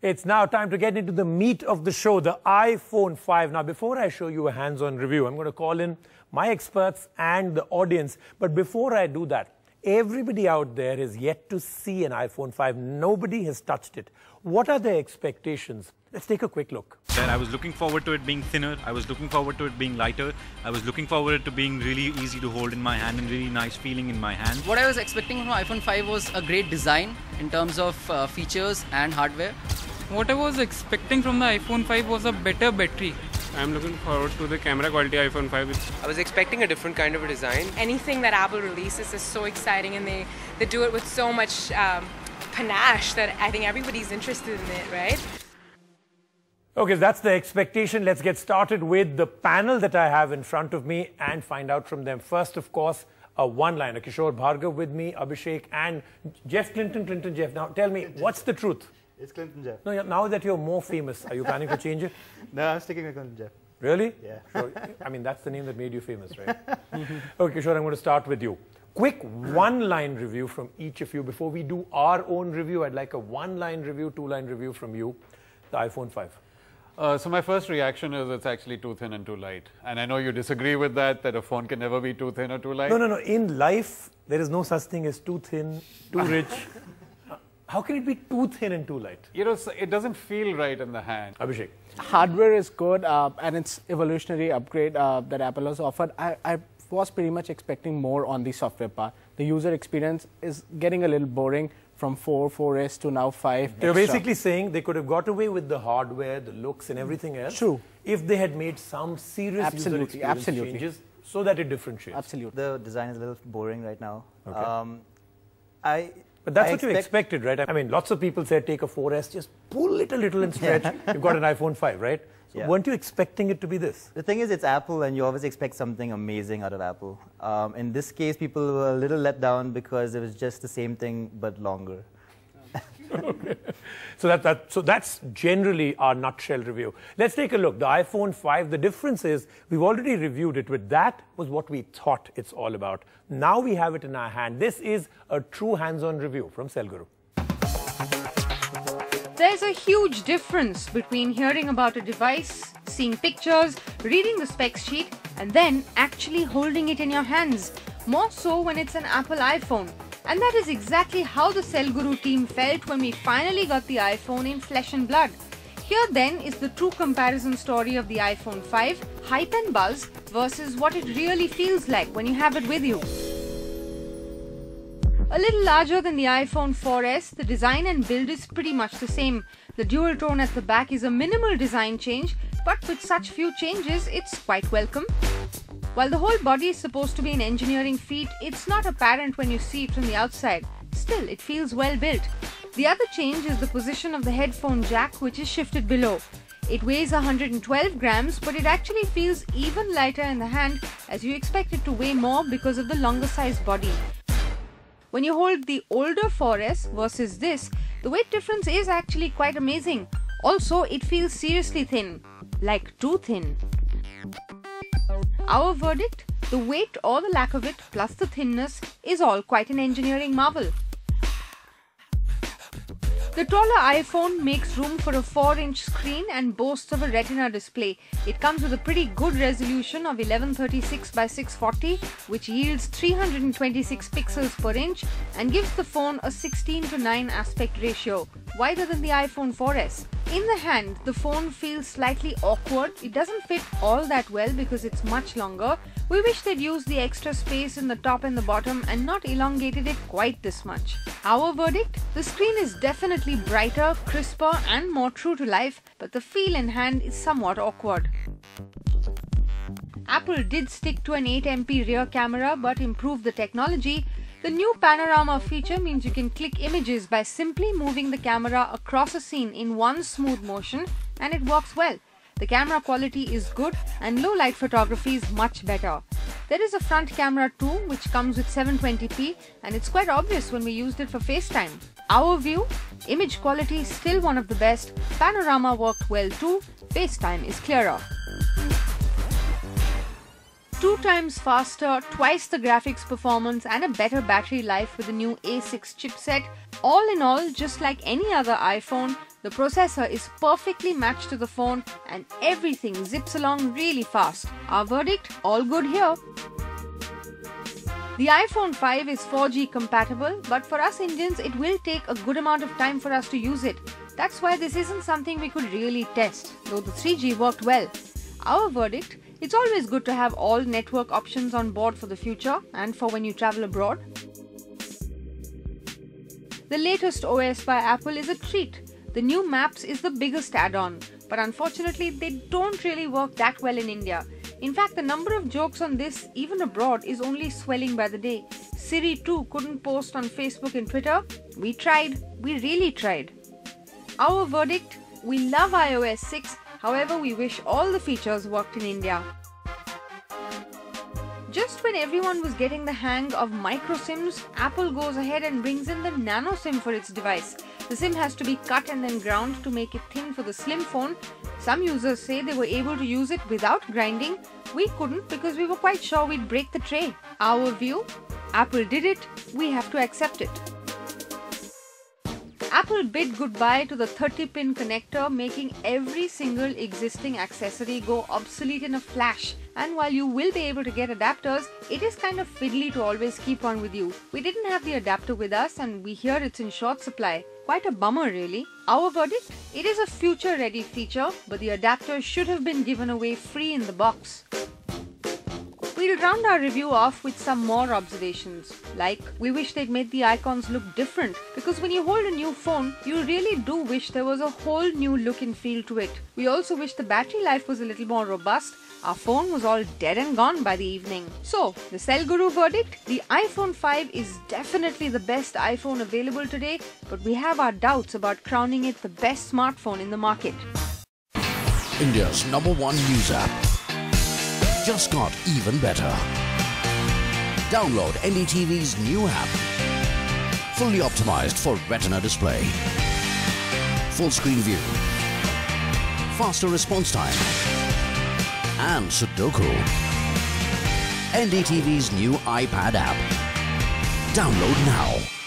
It's now time to get into the meat of the show, the iPhone 5. Now, before I show you a hands-on review, I'm going to call in my experts and the audience. But before I do that, everybody out there is yet to see an iPhone 5. Nobody has touched it. What are their expectations? Let's take a quick look. I was looking forward to it being thinner. I was looking forward to it being lighter. I was looking forward to being really easy to hold in my hand and really nice feeling in my hand. What I was expecting from iPhone 5 was a great design in terms of features and hardware. What I was expecting from the iPhone 5 was a better battery. I'm looking forward to the camera quality iPhone 5. I was expecting a different kind of a design. Anything that Apple releases is so exciting, and they do it with so much panache that I think everybody's interested in it, right? Okay, so that's the expectation. Let's get started with the panel that I have in front of me and find out from them. First, of course, a one-liner. Kishore Bhargav with me, Abhishek, and Jeff Clinton Jeff. Now, tell me, what's the truth? It's Clinton Jeff. No, now that you're more famous, are you planning to change it? No, I'm sticking with Clinton Jeff. Really? Yeah. Sure. I mean, that's the name that made you famous, right? Okay, Kishore, I'm going to start with you. Quick one-line review from each of you. Before we do our own review, I'd like a one-line review, two-line review from you, the iPhone 5. So my first reaction is it's actually too thin and too light. And I know you disagree with that a phone can never be too thin or too light. No. In life, there is no such thing as too thin, too rich. How can it be too thin and too light? You know, it doesn't feel right in the hand. Abhishek. Hardware is good and it's evolutionary upgrade that Apple has offered. I was pretty much expecting more on the software part. The user experience is getting a little boring from 4S to now 5. You're basically saying they could have got away with the hardware, the looks and everything else. True. If they had made some serious user experience changes so that it differentiates. Absolutely. The design is a little boring right now. Okay. But that's what you expected, right? I mean, lots of people said take a 4S, just pull it a little and stretch. You've got an iPhone 5, right? So weren't you expecting it to be this? The thing is, it's Apple, and you always expect something amazing out of Apple. In this case, people were a little let down because it was just the same thing, but longer. Okay. So that's generally our nutshell review. Let's take a look. The iPhone 5, the difference is we've already reviewed it with that was what we thought it's all about. Now we have it in our hand. This is a true hands-on review from Selguru. There's a huge difference between hearing about a device, seeing pictures, reading the specs sheet, and then actually holding it in your hands. More so when it's an Apple iPhone. And that is exactly how the Selguru team felt when we finally got the iPhone in flesh and blood. Here then is the true comparison story of the iPhone 5, hype and buzz, versus what it really feels like when you have it with you. A little larger than the iPhone 4S, the design and build is pretty much the same. The dual tone at the back is a minimal design change, but with such few changes, it's quite welcome. While the whole body is supposed to be an engineering feat, it's not apparent when you see it from the outside. Still, it feels well built. The other change is the position of the headphone jack, which is shifted below. It weighs 112 grams, but it actually feels even lighter in the hand, as you expect it to weigh more because of the longer size body. When you hold the older 4S versus this, the weight difference is actually quite amazing. Also, it feels seriously thin, like too thin. Our verdict, the weight or the lack of it plus the thinness is all quite an engineering marvel. The taller iPhone makes room for a 4-inch screen and boasts of a Retina display. It comes with a pretty good resolution of 1136 by 640, which yields 326 pixels per inch and gives the phone a 16:9 aspect ratio, wider than the iPhone 4S. In the hand, the phone feels slightly awkward. It doesn't fit all that well because it's much longer. We wish they'd used the extra space in the top and the bottom and not elongated it quite this much. Our verdict? The screen is definitely brighter, crisper and more true to life, but the feel in hand is somewhat awkward. Apple did stick to an 8MP rear camera but improved the technology. The new panorama feature means you can click images by simply moving the camera across a scene in one smooth motion, and it works well. The camera quality is good and low light photography is much better. There is a front camera too, which comes with 720p, and it's quite obvious when we used it for FaceTime. Our view, image quality is still one of the best, panorama worked well too, FaceTime is clearer. 2 times faster, twice the graphics performance and a better battery life with the new A6 chipset. All in all, just like any other iPhone, The processor is perfectly matched to the phone and everything zips along really fast. Our verdict? All good here. The iPhone 5 is 4G compatible, but for us Indians it will take a good amount of time for us to use it. That's why this isn't something we could really test, though the 3G worked well. Our verdict? It's always good to have all network options on board for the future and for when you travel abroad. The latest OS by Apple is a treat. The new Maps is the biggest add-on, but unfortunately they don't really work that well in India. In fact, the number of jokes on this, even abroad, is only swelling by the day. Siri too couldn't post on Facebook and Twitter. We tried. We really tried. Our verdict? We love iOS 6, however we wish all the features worked in India. Just when everyone was getting the hang of micro SIMs, Apple goes ahead and brings in the nano SIM for its device. The SIM has to be cut and then ground to make it thin for the slim phone. Some users say they were able to use it without grinding. We couldn't because we were quite sure we'd break the tray. Our view? Apple did it, we have to accept it. Apple bid goodbye to the 30-pin connector, making every single existing accessory go obsolete in a flash. And while you will be able to get adapters, it is kind of fiddly to always keep one with you. We didn't have the adapter with us and we hear it's in short supply. Quite a bummer really. Our verdict? It is a future-ready feature, but the adapter should have been given away free in the box. We'll round our review off with some more observations. Like, we wish they'd made the icons look different, because when you hold a new phone, you really do wish there was a whole new look and feel to it. We also wish the battery life was a little more robust. Our phone was all dead and gone by the evening. So, the Cell Guru verdict? The iPhone 5 is definitely the best iPhone available today, but we have our doubts about crowning it the best smartphone in the market. India's #1 news app just got even better. Download NDTV's new app. Fully optimized for Retina display. Full screen view. Faster response time. And Sudoku. NDTV's new iPad app. Download now.